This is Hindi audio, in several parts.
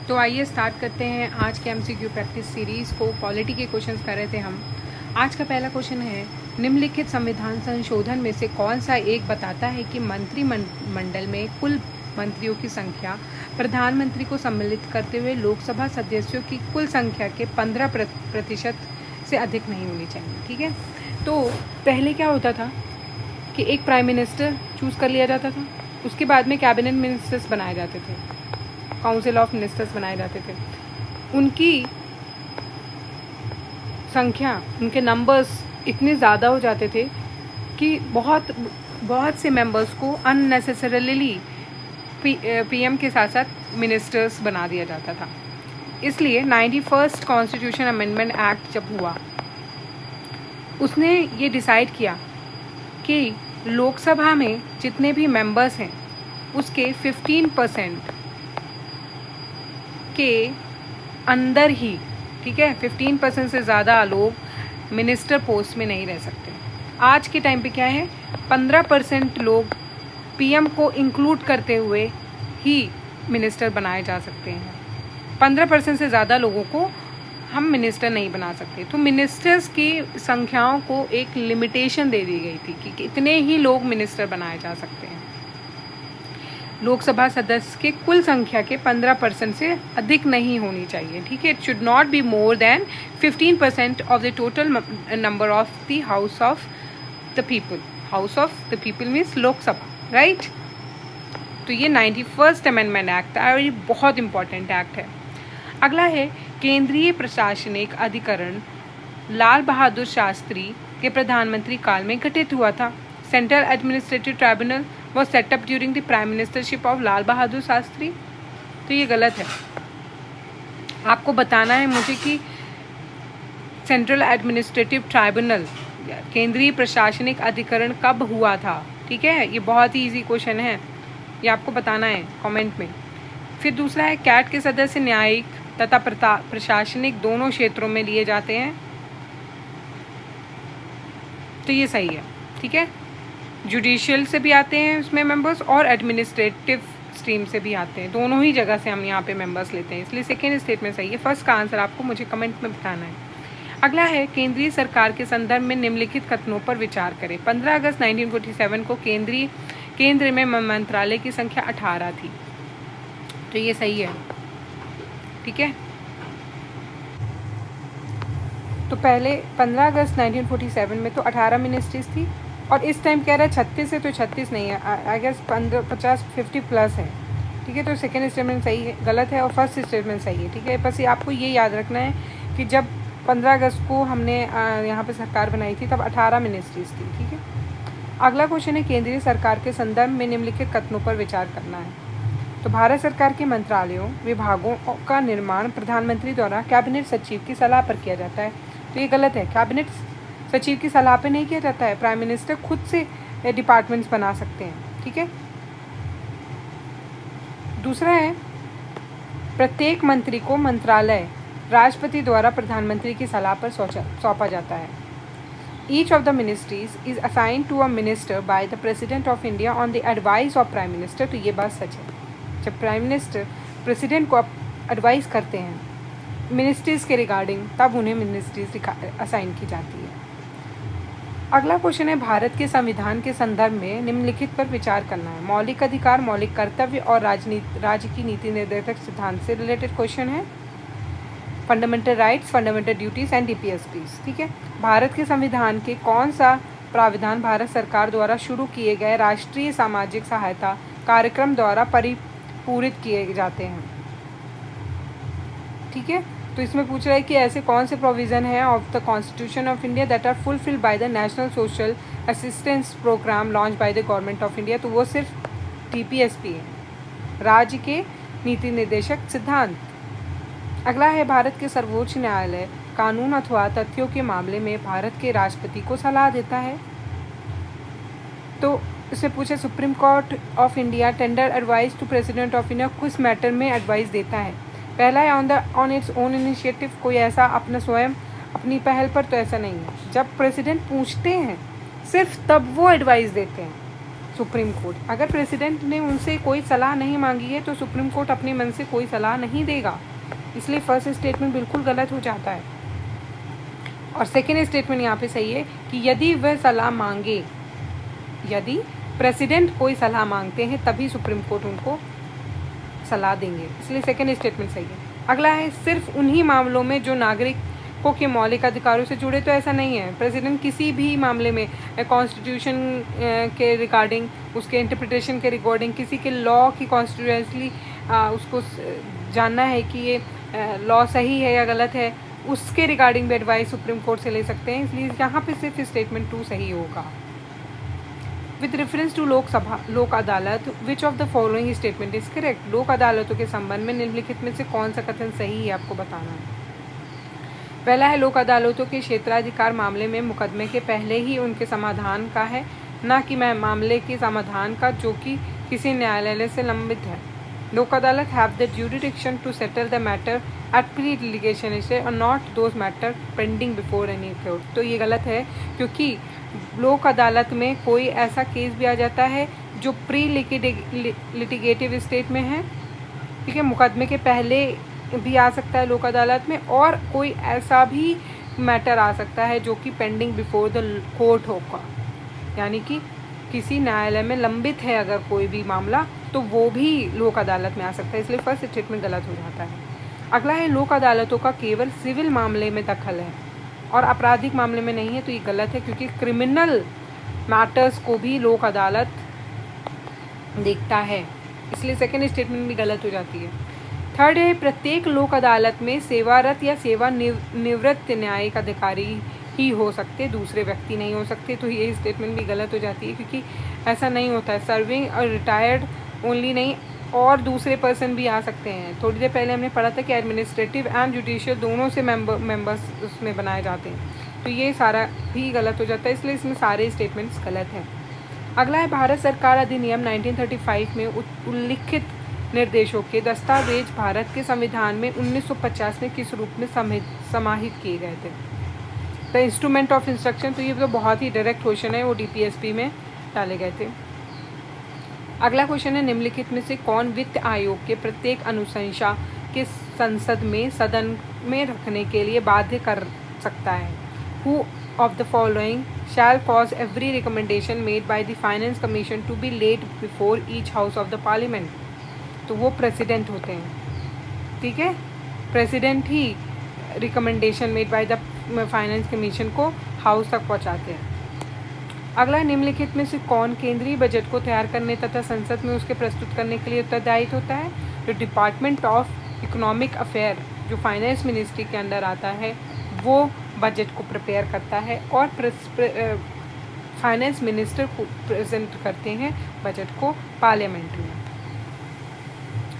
तो आइए स्टार्ट करते हैं आज के एमसीक्यू प्रैक्टिस सीरीज़ को। पॉलिटी के क्वेश्चंस कर रहे थे हम। आज का पहला क्वेश्चन है, निम्नलिखित संविधान संशोधन में से कौन सा एक बताता है कि मंत्रिमंडल में कुल मंत्रियों की संख्या प्रधानमंत्री को सम्मिलित करते हुए लोकसभा सदस्यों की कुल संख्या के 15% से अधिक नहीं होनी चाहिए। ठीक है, तो पहले क्या होता था कि एक प्राइम मिनिस्टर चूज़ कर लिया जाता था, उसके बाद में कैबिनेट मिनिस्टर्स बनाए जाते थे, काउंसिल ऑफ मिनिस्टर्स बनाए जाते थे। उनकी संख्या, उनके नंबर्स इतने ज़्यादा हो जाते थे कि बहुत से मेंबर्स को अननेसेसरीली पीएम के साथ साथ मिनिस्टर्स बना दिया जाता था। इसलिए 91st कॉन्स्टिट्यूशन अमेंडमेंट एक्ट जब हुआ, उसने ये डिसाइड किया कि लोकसभा में जितने भी मेंबर्स हैं उसके 15% के अंदर ही, ठीक है, 15% से ज़्यादा लोग मिनिस्टर पोस्ट में नहीं रह सकते। आज के टाइम पे क्या है, 15% लोग पीएम को इंक्लूड करते हुए ही मिनिस्टर बनाए जा सकते हैं। 15% से ज़्यादा लोगों को हम मिनिस्टर नहीं बना सकते। तो मिनिस्टर्स की संख्याओं को एक लिमिटेशन दे दी गई थी कि इतने ही लोग मिनिस्टर बनाए जा सकते हैं। लोकसभा सदस्य के कुल संख्या के 15% से अधिक नहीं होनी चाहिए। ठीक है, it should not be more than 15% of the total number of the house of the people. House of the people means Lok Sabha, right. तो ये 91st अमेंडमेंट एक्ट है और ये बहुत इंपॉर्टेंट एक्ट है। अगला है, केंद्रीय प्रशासनिक अधिकरण लाल बहादुर शास्त्री के प्रधानमंत्री काल में गठित हुआ था। Central administrative tribunal was set up during the prime ministership of Lal Bahadur Shastri. तो ये गलत है। आपको बताना है मुझे कि सेंट्रल एडमिनिस्ट्रेटिव ट्राइब्यूनल, केंद्रीय प्रशासनिक अधिकरण कब हुआ था। ठीक है, ये बहुत ही इजी क्वेश्चन है, ये आपको बताना है कमेंट में। फिर दूसरा है, कैट के सदस्य न्यायिक तथा प्रशासनिक दोनों क्षेत्रों में लिए जाते हैं। तो ये सही है। ठीक है, जुडिशियल से भी आते हैं उसमें मेंबर्स और एडमिनिस्ट्रेटिव स्ट्रीम से भी आते हैं, दोनों ही जगह से हम यहाँ पे मेंबर्स लेते हैं, इसलिए सेकेंड स्टेटमेंट सही है। फर्स्ट का आंसर आपको मुझे कमेंट में बताना है। अगला है, केंद्रीय सरकार के संदर्भ में निम्नलिखित कथनों पर विचार करें। 15 अगस्त 1947 को केंद्र में मंत्रालय की संख्या 18 थी। तो ये सही है। ठीक है, तो पहले 15 अगस्त 1947 में तो 18 मिनिस्ट्रीज थी और इस टाइम कह रहा है 36 है, तो 36 नहीं है, आई गेस 50 प्लस है। ठीक है, तो सेकेंड स्टेटमेंट सही है, गलत है, और फर्स्ट स्टेटमेंट सही है। ठीक है, बस ये आपको ये याद रखना है कि जब 15 अगस्त को हमने यहाँ पे सरकार बनाई थी तब 18 मिनिस्ट्रीज थी। ठीक है, अगला क्वेश्चन है, केंद्रीय सरकार के संदर्भ में निम्नलिखित कथनों पर विचार करना है। तो भारत सरकार के मंत्रालयों विभागों का निर्माण प्रधानमंत्री द्वारा कैबिनेट सचिव की सलाह पर किया जाता है। तो ये गलत है, कैबिनेट सचिव की सलाह पे नहीं किया जाता है, प्राइम मिनिस्टर खुद से डिपार्टमेंट्स बना सकते हैं। ठीक है, दूसरा है, प्रत्येक मंत्री को मंत्रालय राष्ट्रपति द्वारा प्रधानमंत्री की सलाह पर सौंपा जाता है। Each of the ministries is assigned to a minister by the President of India on the advice of Prime Minister. तो ये बात सच है, जब प्राइम मिनिस्टर प्रेसिडेंट को एडवाइस करते हैं मिनिस्ट्रीज के रिगार्डिंग, तब उन्हें मिनिस्ट्रीज असाइन की जाती है। अगला क्वेश्चन है, भारत के संविधान के संदर्भ में निम्नलिखित पर विचार करना है। मौलिक अधिकार, मौलिक कर्तव्य और राज्य की नीति निर्देशक सिद्धांत से रिलेटेड क्वेश्चन है। Fundamental rights, fundamental duties and DPSPs. ठीक है, भारत के संविधान के कौन सा प्रावधान भारत सरकार द्वारा शुरू किए गए राष्ट्रीय सामाजिक सहायता कार्यक्रम द्वारा परिपूरित किए जाते हैं। ठीक है, तो इसमें पूछ रहा है कि ऐसे कौन से प्रोविज़न हैं of the Constitution of India that are fulfilled by the National Social Assistance Programme launch by the Government of India. तो वो सिर्फ टीपीएसपी है, राज्य के नीति निर्देशक सिद्धांत। अगला है, भारत के सर्वोच्च न्यायालय कानून अथवा तथ्यों के मामले में भारत के राष्ट्रपति को सलाह देता है। तो इसमें पूछे, Supreme Court of India tender advice to President of India किस मैटर में एडवाइस देता है। पहला है ऑन इट्स ओन इनिशिएटिव, कोई ऐसा अपना स्वयं अपनी पहल पर, तो ऐसा नहीं है। जब प्रेसिडेंट पूछते हैं सिर्फ तब वो एडवाइस देते हैं, सुप्रीम कोर्ट। अगर प्रेसिडेंट ने उनसे कोई सलाह नहीं मांगी है तो सुप्रीम कोर्ट अपने मन से कोई सलाह नहीं देगा, इसलिए फर्स्ट स्टेटमेंट बिल्कुल गलत हो जाता है। और सेकेंड स्टेटमेंट यहाँ पे सही है कि यदि वह सलाह मांगे, यदि प्रेसिडेंट कोई सलाह मांगते हैं तभी सुप्रीम कोर्ट उनको सलाह देंगे, इसलिए सेकेंड स्टेटमेंट सही है। अगला है सिर्फ उन्हीं मामलों में जो नागरिकों के मौलिक अधिकारों से जुड़े, तो ऐसा नहीं है। प्रेसिडेंट किसी भी मामले में कॉन्स्टिट्यूशन के रिगार्डिंग, उसके इंटरप्रिटेशन के रिगार्डिंग, किसी के लॉ की कॉन्स्टिट्यूशनली उसको जानना है कि ये लॉ सही है या गलत है, उसके रिगार्डिंग भी एडवाइस सुप्रीम कोर्ट से ले सकते हैं, इसलिए यहाँ पे सिर्फ स्टेटमेंट 2 सही होगा। विद रेफरेंस टू लोक अदालत, which of the following statement is correct. लोक अदालतों के संबंध में निम्नलिखित में से कौन सा कथन सही है, आपको बताना है। पहला है लोक अदालतों के क्षेत्राधिकार मामले में मुकदमे के पहले ही उनके समाधान का है, न कि मामले के समाधान का जो कि किसी न्यायालय से लंबित है। लोक अदालत have the jurisdiction to settle the matter at pre-litigation stage और not those matter pending before any court। तो ये गलत है, क्योंकि लोक अदालत में कोई ऐसा केस भी आ जाता है जो प्री लिटिगेटिव स्टेट में है, ठीक है, मुकदमे के पहले भी आ सकता है लोक अदालत में, और कोई ऐसा भी मैटर आ सकता है जो कि पेंडिंग बिफोर द कोर्ट होगा, यानी कि किसी न्यायालय में लंबित है अगर कोई भी मामला तो वो भी लोक अदालत में आ सकता है, इसलिए फर्स्ट स्टेटमेंट गलत हो जाता है। अगला है लोक अदालतों का केवल सिविल मामले में दखल है और आपराधिक मामले में नहीं है, तो ये गलत है, क्योंकि क्रिमिनल मैटर्स को भी लोक अदालत देखता है, इसलिए सेकेंड स्टेटमेंट भी गलत हो जाती है। थर्ड है प्रत्येक लोक अदालत में सेवारत या सेवा निवृत्त न्यायिक अधिकारी ही हो सकते, दूसरे व्यक्ति नहीं हो सकते, तो ये स्टेटमेंट भी गलत हो जाती है, क्योंकि ऐसा नहीं होता है। सर्विंग और रिटायर्ड ओनली नहीं, और दूसरे पर्सन भी आ सकते हैं। थोड़ी देर पहले हमने पढ़ा था कि एडमिनिस्ट्रेटिव एंड जुडिशियल दोनों से मेंबर्स उसमें बनाए जाते हैं, तो ये सारा भी गलत हो जाता है, इसलिए इसमें सारे स्टेटमेंट्स गलत हैं। अगला है भारत सरकार अधिनियम 1935 में उल्लिखित निर्देशों के दस्तावेज भारत के संविधान में 1950 में किस रूप में समाहित किए गए थे। द इंस्ट्रूमेंट ऑफ इंस्ट्रक्शन, तो ये तो बहुत ही डायरेक्ट क्वेश्चन है, वो DPSP में डाले गए थे। अगला क्वेश्चन है निम्नलिखित में से कौन वित्त आयोग के प्रत्येक अनुशंसा के संसद में सदन में रखने के लिए बाध्य कर सकता है। Who of the following shall cause every recommendation made by the Finance Commission to be laid before each House of the Parliament, तो वो प्रेसिडेंट होते हैं, ठीक है, प्रेसिडेंट ही recommendation made by the Finance Commission को हाउस तक पहुंचाते हैं। अगला निम्नलिखित में से कौन केंद्रीय बजट को तैयार करने तथा संसद में उसके प्रस्तुत करने के लिए उत्तरदायी होता है। जो डिपार्टमेंट ऑफ इकोनॉमिक अफेयर जो फाइनेंस मिनिस्ट्री के अंदर आता है वो बजट को प्रिपेयर करता है और फाइनेंस मिनिस्टर को प्रेजेंट करते हैं बजट को पार्लियामेंट में।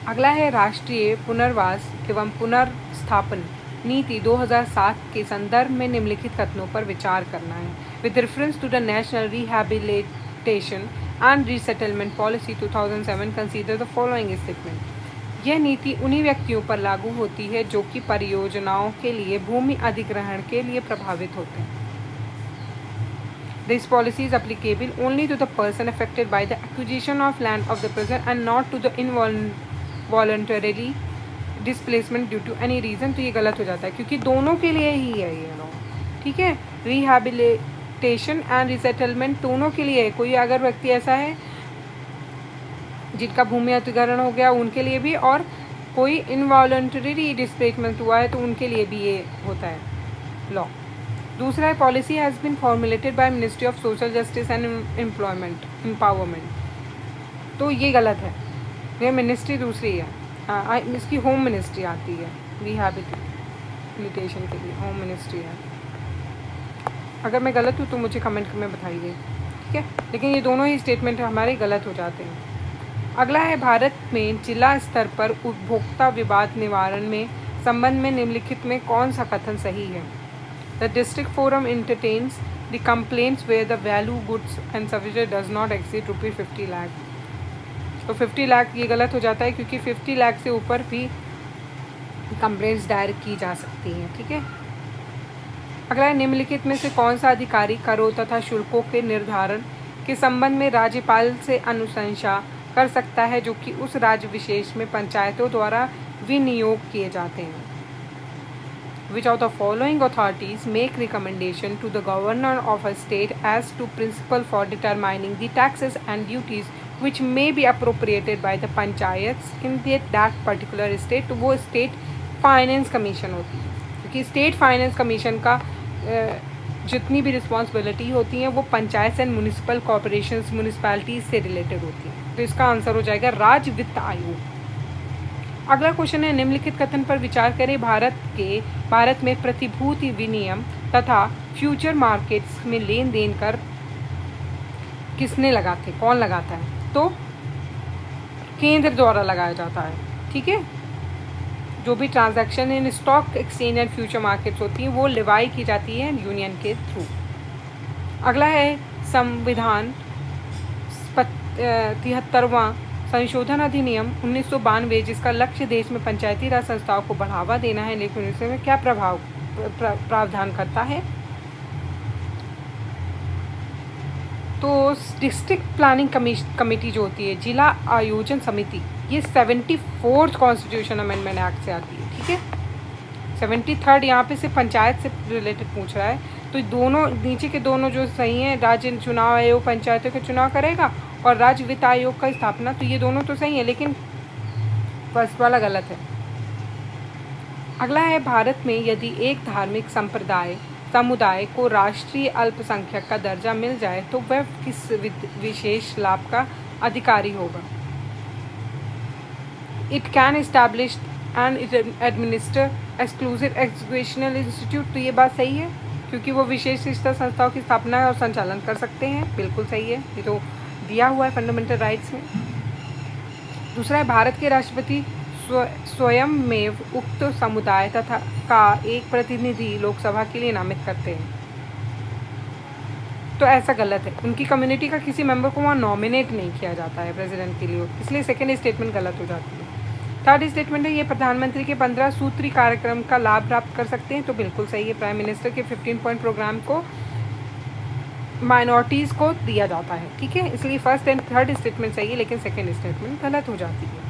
अगला है राष्ट्रीय पुनर्वास एवं पुनर्स्थापन नीति 2007 के संदर्भ में निम्नलिखित कथनों पर विचार करना है। With reference to the National Rehabilitation and Resettlement Policy 2007 consider the following statement. यह नीति उन्हीं व्यक्तियों पर लागू होती है जो कि परियोजनाओं के लिए भूमि अधिग्रहण के लिए प्रभावित होते हैं। This policy is applicable only to the person affected by the acquisition of land of the person and not to the involuntarily displacement due to any reason। तो ये गलत हो जाता है क्योंकि दोनों के लिए ही है ये लॉ, ठीक है। रिहैबिलिटेशन एंड रिसेटलमेंट दोनों के लिए है। कोई अगर व्यक्ति ऐसा है जिनका भूमि अधिग्रहण हो गया उनके लिए भी, और कोई इनवॉलंटरी डिस्प्लेसमेंट हुआ है तो उनके लिए भी ये होता है लॉ। दूसरा है policy has been formulated by Ministry of Social Justice and Empowerment, तो ये गलत है, ये मिनिस्ट्री दूसरी है। हाँ, इसकी होम मिनिस्ट्री आती है, रिहैबिलिटेशन के लिए होम मिनिस्ट्री है। अगर मैं गलत हूँ तो मुझे कमेंट में बताइए, ठीक है, लेकिन ये दोनों ही स्टेटमेंट हमारे गलत हो जाते हैं। अगला है भारत में जिला स्तर पर उपभोक्ता विवाद निवारण में संबंध में निम्नलिखित में कौन सा कथन सही है। The district forum entertains the complaints where the value goods and services does not exceed ₹50 lakh। तो 50 लाख ये गलत हो जाता है क्योंकि 50 लाख से ऊपर भी कंप्लेंट्स दायर की जा सकती हैं, ठीक है। अगला निम्नलिखित में से कौन सा अधिकारी करों तथा शुल्कों के निर्धारण के संबंध में राज्यपाल से अनुशंसा कर सकता है, जो कि उस राज्य विशेष में पंचायतों द्वारा विनियोग किए जाते हैं। Which of the following authorities make recommendation to the governor of a state as to principle for determining the taxes and duties which may be appropriated by the panchayats in that particular state? तो वो स्टेट फाइनेंस कमीशन होती है, क्योंकि स्टेट फाइनेंस कमीशन का जितनी भी रिस्पॉन्सिबिलिटी होती हैं वो panchayat and municipal corporations municipalities से रिलेटेड होती हैं। तो इसका आंसर हो जाएगा राज्य वित्त आयोग। अगला क्वेश्चन है, निम्नलिखित कथन पर विचार करें। भारत में प्रतिभूति विनिमय तथा फ्यूचर मार्केट्स में लेन देन कर किसने लगाते, कौन लगाता है? तो केंद्र द्वारा लगाया जाता है। ठीक है, जो भी transaction in stock exchange and future markets होती हैं वो लिवाई की जाती है यूनियन के थ्रू। अगला है संविधान 73वां संशोधन अधिनियम 1992, जिसका लक्ष्य देश में पंचायती राज संस्थाओं को बढ़ावा देना है, लेकिन इसमें क्या प्रावधान करता है? तो डिस्ट्रिक्ट प्लानिंग कमेटी जो होती है, जिला आयोजन समिति, ये 74th कॉन्स्टिट्यूशन अमेंडमेंट एक्ट से आती है। ठीक है, 73rd यहाँ पे से पंचायत से रिलेटेड पूछ रहा है, तो दोनों नीचे के दोनों जो सही हैं, राज्य चुनाव आयोग पंचायतों के चुनाव करेगा और राज्य वित्त आयोग का स्थापना, तो ये दोनों तो सही है, लेकिन फर्स्ट वाला गलत है। अगला है, भारत में यदि एक धार्मिक समुदाय को राष्ट्रीय अल्पसंख्यक का दर्जा मिल जाए तो वह किस विशेष लाभ का अधिकारी होगा? It can establish and administer exclusive educational institute. तो ये बात सही है, क्योंकि वो विशेष शिक्षा संस्थाओं की स्थापना और संचालन कर सकते हैं। बिल्कुल सही है, ये तो दिया हुआ है फंडामेंटल राइट्स में। दूसरा है, भारत के राष्ट्रपति स्वयं में उक्त समुदाय तथा का एक प्रतिनिधि लोकसभा के लिए नामित करते हैं। तो ऐसा गलत है, उनकी कम्युनिटी का किसी मेंबर को वहाँ नॉमिनेट नहीं किया जाता है प्रेसिडेंट के लिए, इसलिए सेकेंड स्टेटमेंट गलत हो जाती है। थर्ड स्टेटमेंट है, ये प्रधानमंत्री के 15 सूत्री कार्यक्रम का लाभ प्राप्त कर सकते हैं। तो बिल्कुल सही है, प्राइम मिनिस्टर के 15 पॉइंट प्रोग्राम को माइनॉरिटीज़ को दिया जाता है। ठीक है, इसलिए फर्स्ट एंड थर्ड स्टेटमेंट सही है, लेकिन सेकेंड स्टेटमेंट गलत हो जाती है।